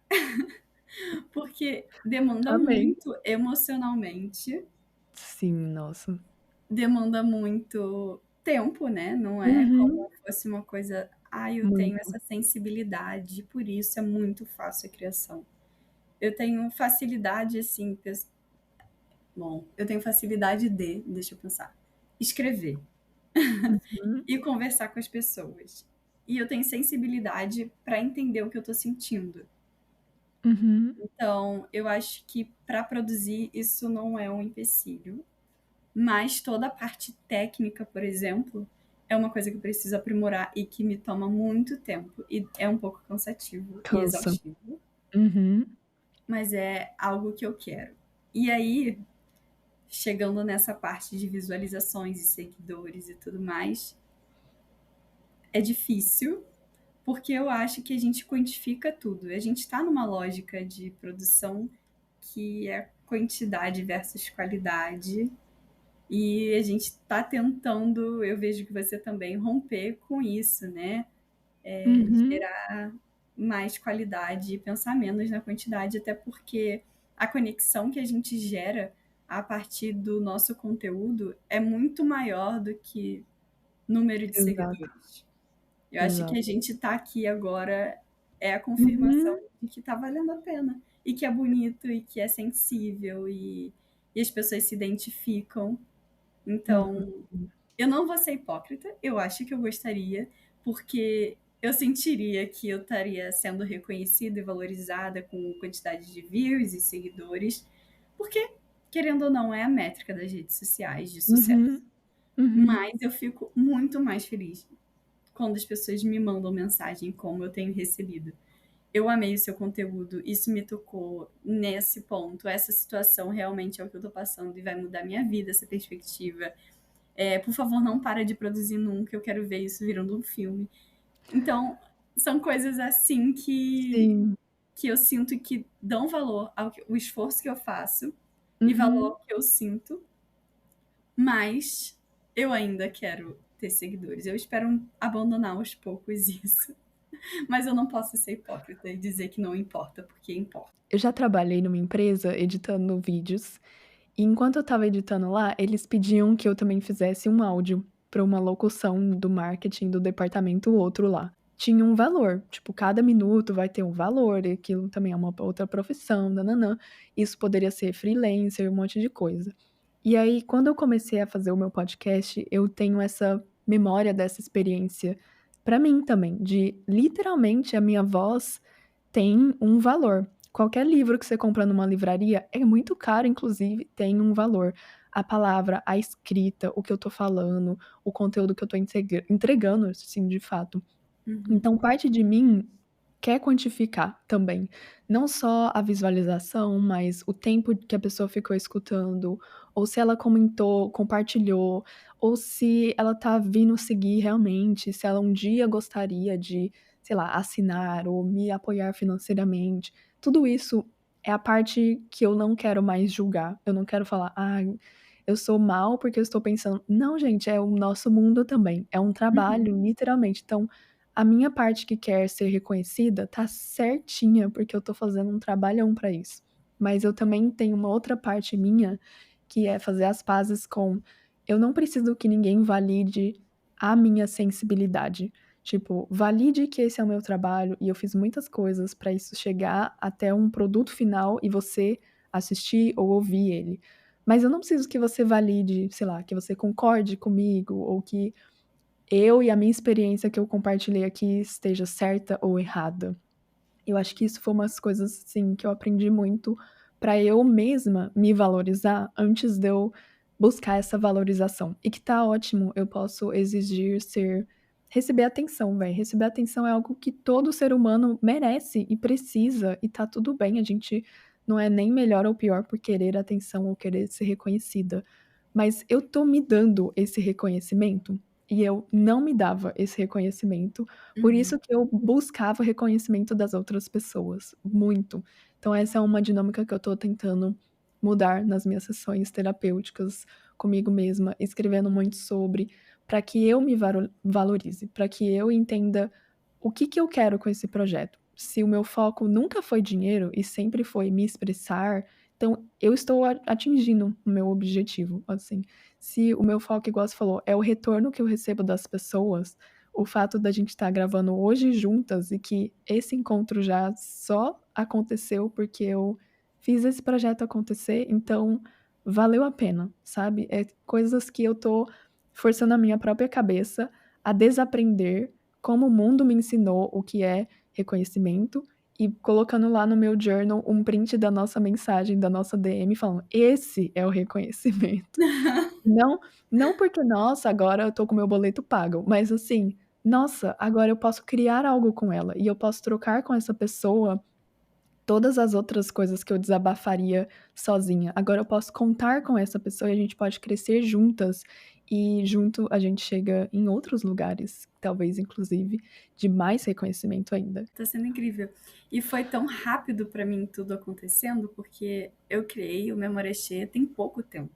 porque demanda Amém. muito emocionalmente, Sim, nossa. demanda muito tempo, né? Não é Uhum. como fosse uma coisa, eu tenho Muito. essa sensibilidade, por isso é muito fácil a criação. Eu tenho facilidade, assim, bom, eu tenho facilidade deixa eu pensar, escrever Uhum, e conversar com as pessoas. E eu tenho sensibilidade para entender o que eu estou sentindo. uhum. Então, eu acho que para produzir isso não é um empecilho, mas toda a parte técnica, por exemplo, é uma coisa que eu preciso aprimorar e que me toma muito tempo e é um pouco cansativo e Cansa. exaustivo, Uhum, mas é algo que eu quero. E aí, chegando nessa parte de visualizações e seguidores e tudo mais, é difícil, porque eu acho que a gente quantifica tudo. A gente está numa lógica de produção que é quantidade versus qualidade, e a gente está tentando, eu vejo que você também, romper com isso, né? uhum. Gerar mais qualidade e pensar menos na quantidade, até porque a conexão que a gente gera a partir do nosso conteúdo é muito maior do que número de Exato. seguidores. Eu acho que Exato. a gente tá aqui agora é a confirmação Uhum. de que tá valendo a pena. E que é bonito, e que é sensível, e as pessoas se identificam. Então, Uhum. eu não vou ser hipócrita, eu acho que eu gostaria, porque eu sentiria que eu estaria sendo reconhecida e valorizada com quantidade de views e seguidores, porque, querendo ou não, é a métrica das redes sociais de sucesso. Uhum. Uhum. Mas eu fico muito mais feliz quando as pessoas me mandam mensagem como eu tenho recebido. Eu amei o seu conteúdo, isso me tocou nesse ponto, essa situação realmente é o que eu tô passando e vai mudar minha vida, essa perspectiva. Por favor, não para de produzir nunca, eu quero ver isso virando um filme. Então, são coisas assim Sim. que eu sinto que dão valor ao esforço que eu faço e valor Uhum. ao que eu sinto, mas eu ainda quero ter seguidores. Eu espero abandonar aos poucos isso. Mas eu não posso ser hipócrita e dizer que não importa, porque importa. Eu já trabalhei numa empresa editando vídeos, e enquanto eu estava editando lá, eles pediam que eu também fizesse um áudio para uma locução do marketing do departamento outro lá. Tinha um valor, tipo, cada minuto vai ter um valor, e aquilo também é uma outra profissão, nã-nã-nã. Isso poderia ser freelancer, um monte de coisa. E aí, quando eu comecei a fazer o meu podcast, eu tenho essa memória dessa experiência pra mim também, de literalmente a minha voz tem um valor. Qualquer livro que você compra numa livraria, é muito caro inclusive, tem um valor. A palavra, a escrita, o que eu tô falando, o conteúdo que eu tô entregando, assim, de fato. Uhum, Então parte de mim quer quantificar também, não só a visualização, mas o tempo que a pessoa ficou escutando, ou se ela comentou, compartilhou, ou se ela tá vindo seguir realmente, se ela um dia gostaria de, sei lá, assinar ou me apoiar financeiramente. Tudo isso é a parte que eu não quero mais julgar. Eu não quero falar: "Ai, eu sou mal porque eu estou pensando". Não, gente, é o nosso mundo também, é um uhum, trabalho, literalmente. Então a minha parte que quer ser reconhecida tá certinha, porque eu tô fazendo um trabalhão pra isso. Mas eu também tenho uma outra parte minha, que é fazer as pazes com eu não preciso que ninguém valide a minha sensibilidade. Tipo, valide que esse é o meu trabalho e eu fiz muitas coisas pra isso chegar até um produto final e você assistir ou ouvir ele. Mas eu não preciso que você valide, sei lá, que você concorde comigo ou que eu e a minha experiência que eu compartilhei aqui esteja certa ou errada. Eu acho que isso foi umas coisas, assim, que eu aprendi muito pra eu mesma me valorizar antes de eu buscar essa valorização. E que tá ótimo, eu posso exigir ser receber atenção, véi. Receber atenção é algo que todo ser humano merece e precisa, e tá tudo bem, a gente não é nem melhor ou pior por querer atenção ou querer ser reconhecida. Mas eu tô me dando esse reconhecimento, e eu não me dava esse reconhecimento, por uhum. isso que eu buscava reconhecimento das outras pessoas, muito. Então essa é uma dinâmica que eu tô tentando mudar nas minhas sessões terapêuticas comigo mesma, escrevendo muito sobre, para que eu me valorize, para que eu entenda o que que eu quero com esse projeto. Se o meu foco nunca foi dinheiro e sempre foi me expressar, então eu estou atingindo o meu objetivo, assim. Se o meu foco, igual você falou, é o retorno que eu recebo das pessoas, o fato da gente estar gravando hoje juntas e que esse encontro já só aconteceu porque eu fiz esse projeto acontecer, então valeu a pena, sabe? É coisas que eu tô forçando a minha própria cabeça a desaprender como o mundo me ensinou o que é reconhecimento e colocando lá no meu journal um print da nossa mensagem, da nossa DM, falando: "Esse é o reconhecimento". Não não porque: "Nossa, agora eu tô com meu boleto pago", mas assim: "Nossa, agora eu posso criar algo com ela e eu posso trocar com essa pessoa todas as outras coisas que eu desabafaria sozinha. Agora eu posso contar com essa pessoa e a gente pode crescer juntas, e junto a gente chega em outros lugares, talvez inclusive de mais reconhecimento ainda". Tá sendo incrível. E foi tão rápido pra mim tudo acontecendo, porque eu criei o Memória Cheia tem pouco tempo.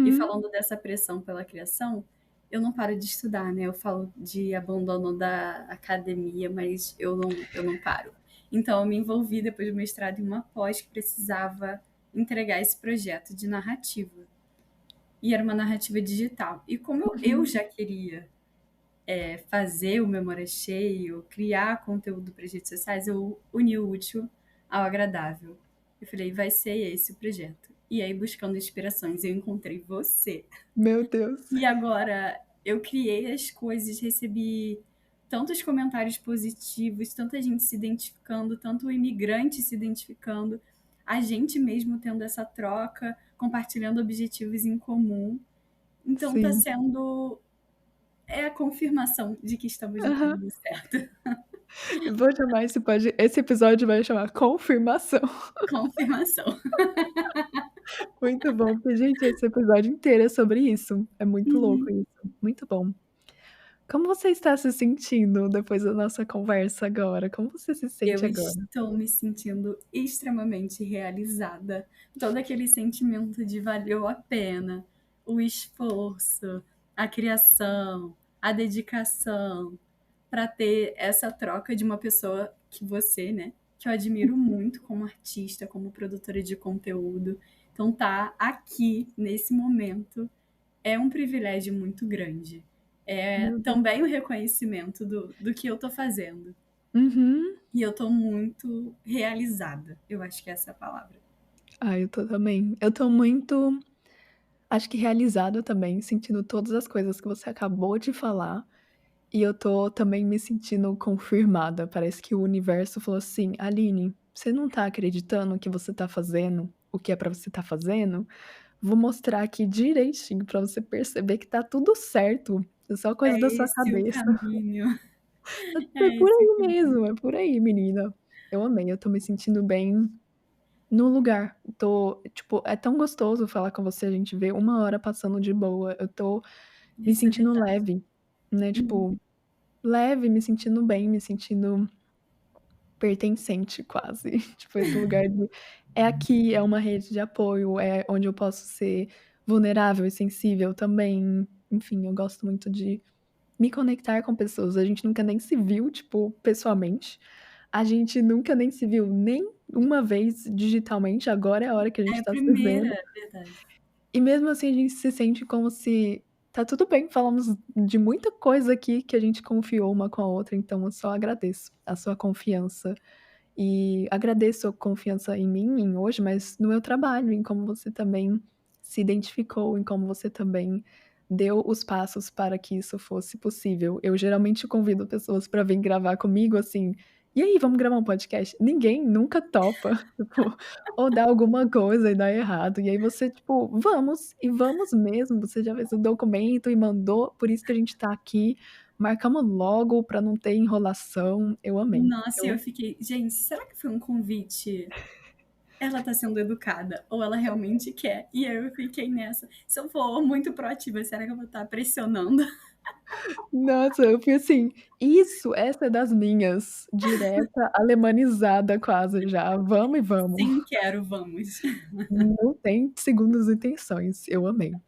E Uhum, falando dessa pressão pela criação, eu não paro de estudar, né? Eu falo de abandono da academia, mas eu não paro. Então, eu me envolvi depois do mestrado em uma pós que precisava entregar esse projeto de narrativa. E era uma narrativa digital. E como eu uhum, já queria fazer o Memória Cheio, criar conteúdo para as redes sociais, eu uni o útil ao agradável. Eu falei, vai ser esse o projeto. E aí, buscando inspirações, eu encontrei você. Meu Deus. E agora eu criei as coisas, recebi tantos comentários positivos, tanta gente se identificando, tanto o imigrante se identificando, a gente mesmo tendo essa troca, compartilhando objetivos em comum. Então tá Sim. sendo a confirmação de que estamos no Aham. caminho certo. Eu vou chamar esse episódio vai chamar Confirmação. Confirmação. Muito bom, porque, gente, esse episódio inteiro é sobre isso. É muito louco Uhum. isso. Muito bom. Como você está se sentindo depois da nossa conversa agora? Como você se Eu sente agora? estou me sentindo extremamente realizada. Todo aquele sentimento de valeu a pena, o esforço, a criação, a dedicação, para ter essa troca de uma pessoa que você, né, que eu admiro muito como artista, como produtora de conteúdo. Então tá aqui nesse momento é um privilégio muito grande. É Meu Deus. também o reconhecimento do que eu tô fazendo. Uhum. E eu tô muito realizada. Eu acho que essa é a palavra. Ah, eu tô também. Eu tô muito, acho que realizada também, sentindo todas as coisas que você acabou de falar, e eu tô também me sentindo confirmada. Parece que o universo falou assim: "Aline, você não tá acreditando que você tá fazendo o que é pra você tá fazendo? Vou mostrar aqui direitinho pra você perceber que tá tudo certo, é só coisa É da sua esse o cabeça". caminho. É É por esse o aí caminho. mesmo, é por aí, menina. Eu amei, eu tô me sentindo bem no lugar. Tô tipo, é tão gostoso falar com você, a gente vê 1 hora passando de boa. Eu tô me Isso é sentindo verdade. leve, né, Uhum. tipo, leve, me sentindo bem, me sentindo pertencente quase. Tipo, esse lugar de é aqui, é uma rede de apoio, é onde eu posso ser vulnerável e sensível também. Enfim, eu gosto muito de me conectar com pessoas. A gente nunca nem se viu, tipo, pessoalmente. A gente nunca nem se viu nem uma vez digitalmente, agora é a hora que a É gente a tá se primeira, vendo. verdade. E mesmo assim a gente se sente como se tá tudo bem, falamos de muita coisa aqui que a gente confiou uma com a outra, então eu só agradeço a sua confiança. E agradeço a confiança em mim, em hoje, mas no meu trabalho, em como você também se identificou, em como você também deu os passos para que isso fosse possível. Eu geralmente convido pessoas para vir gravar comigo, assim: "E aí, vamos gravar um podcast?". Ninguém nunca topa, tipo, ou dá alguma coisa e dá errado, e aí você, tipo: "Vamos", e vamos mesmo, você já fez o documento e mandou, por isso que a gente tá aqui, marcamos logo para não ter enrolação. Eu amei. Nossa, e eu fiquei, gente, será que foi um convite? Ela tá sendo educada ou ela realmente quer? E aí eu fiquei nessa. Se eu for muito proativa, será que eu vou estar pressionando? Nossa, eu fui assim: "Isso, essa é das minhas", direta, alemanizada quase já, vamos e vamos. Sim, quero, vamos. Não tem segundas intenções, eu amei.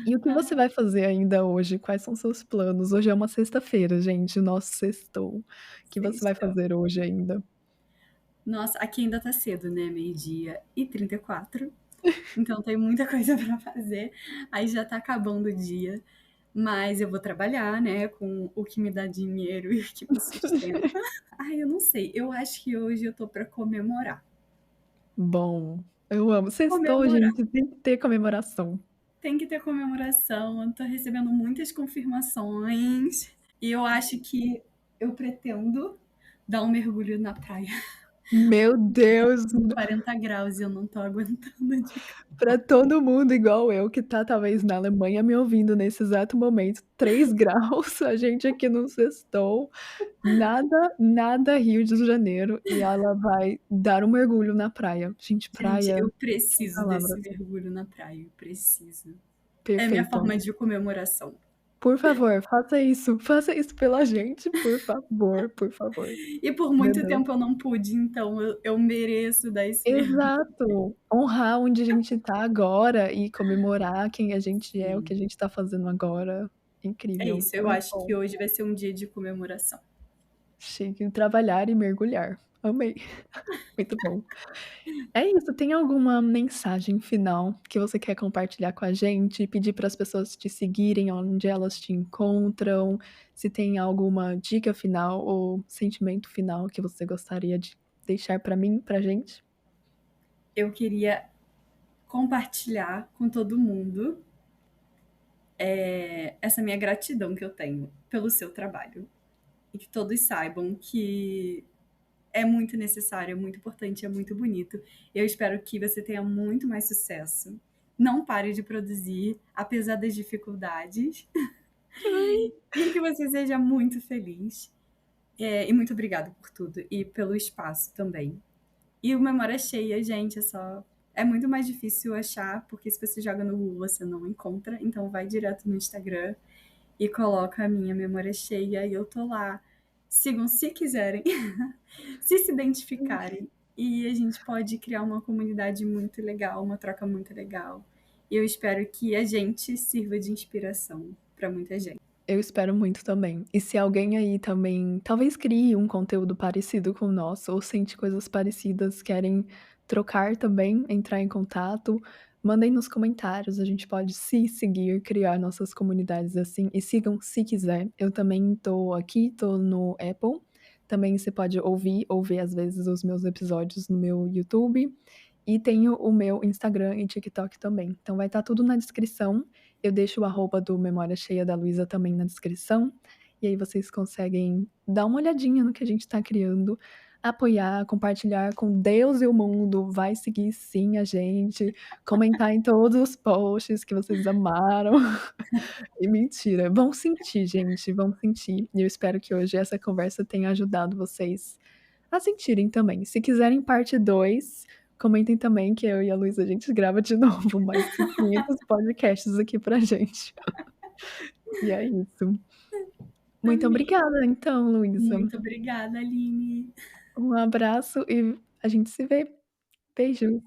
E o que você vai fazer ainda hoje? Quais são seus planos? Hoje é uma sexta-feira, gente, o nosso sextou. O que você vai Sextou. fazer hoje ainda? Nossa, aqui ainda tá cedo, né? Meio-dia e 34. Então tem muita coisa pra fazer. Aí já tá acabando o dia. Mas eu vou trabalhar, né? Com o que me dá dinheiro e o que me sustenta. Ai, eu não sei. Eu acho que hoje eu tô pra comemorar. Bom, eu amo. Sextou, Comemorar. gente, tem que ter comemoração. Tem que ter comemoração. Eu tô recebendo muitas confirmações. E eu acho que eu pretendo dar um mergulho na praia. Meu Tá Deus! fazendo 40 graus e eu não tô aguentando de Pra todo mundo igual eu que tá talvez na Alemanha me ouvindo nesse exato momento, 3 graus, a gente aqui no sextou, nada Rio de Janeiro, e ela vai dar um mergulho na praia. Gente, Gente, praia, eu sem preciso desse palavras. mergulho na praia, eu preciso. É a minha Perfeito. forma de comemoração. Por favor, faça isso pela gente, por favor, por favor. E por Meu muito Deus. tempo eu não pude, então eu mereço dar esse mergulho. Exato, honrar onde a gente tá agora e comemorar quem a gente é, o que Sim. a gente tá fazendo agora. É Incrível, isso, eu muito acho bom. que hoje vai ser um dia de comemoração. Chique, trabalhar e mergulhar. Amei. Muito bom. É isso, tem alguma mensagem final que você quer compartilhar com a gente? Pedir para as pessoas te seguirem onde elas te encontram? Se tem alguma dica final ou sentimento final que você gostaria de deixar para mim, pra gente? Eu queria compartilhar com todo mundo essa minha gratidão que eu tenho pelo seu trabalho. E que todos saibam que é muito necessário, é muito importante, é muito bonito. Eu espero que você tenha muito mais sucesso. Não pare de produzir, apesar das dificuldades. Ai, E que você seja muito feliz. E muito obrigada por tudo. E pelo espaço também. E o Memória Cheia, gente, é só. É muito mais difícil achar, porque se você joga no Google você não encontra. Então vai direto no Instagram e coloca a minha memória cheia e eu tô lá. Sigam se quiserem, se identificarem. E a gente pode criar uma comunidade muito legal, uma troca muito legal. E eu espero que a gente sirva de inspiração para muita gente. eu espero muito também. E se alguém aí também talvez crie um conteúdo parecido com o nosso ou sente coisas parecidas, querem trocar também, entrar em contato, mandem nos comentários, a gente pode se seguir, criar nossas comunidades assim e sigam se quiser. Eu também tô aqui, tô no Apple, também você pode ouvir ou ver às vezes os meus episódios no meu YouTube, e tenho o meu Instagram e TikTok também. Então vai estar tudo na descrição. Eu deixo o arroba do Memória Cheia da Luísa também na descrição, e aí vocês conseguem dar uma olhadinha no que a gente está criando, apoiar, compartilhar com Deus e o mundo, vai seguir sim a gente, comentar em todos os posts que vocês amaram. E mentira, vão sentir gente, vão sentir. E eu espero que hoje essa conversa tenha ajudado vocês a sentirem também. Se quiserem parte 2, comentem também que eu e a Luísa a gente grava de novo mais 500 podcasts aqui pra gente. E é isso. Muito Amei. obrigada então, Luísa. Muito obrigada, Aline. Um abraço e a gente se vê. Beijos.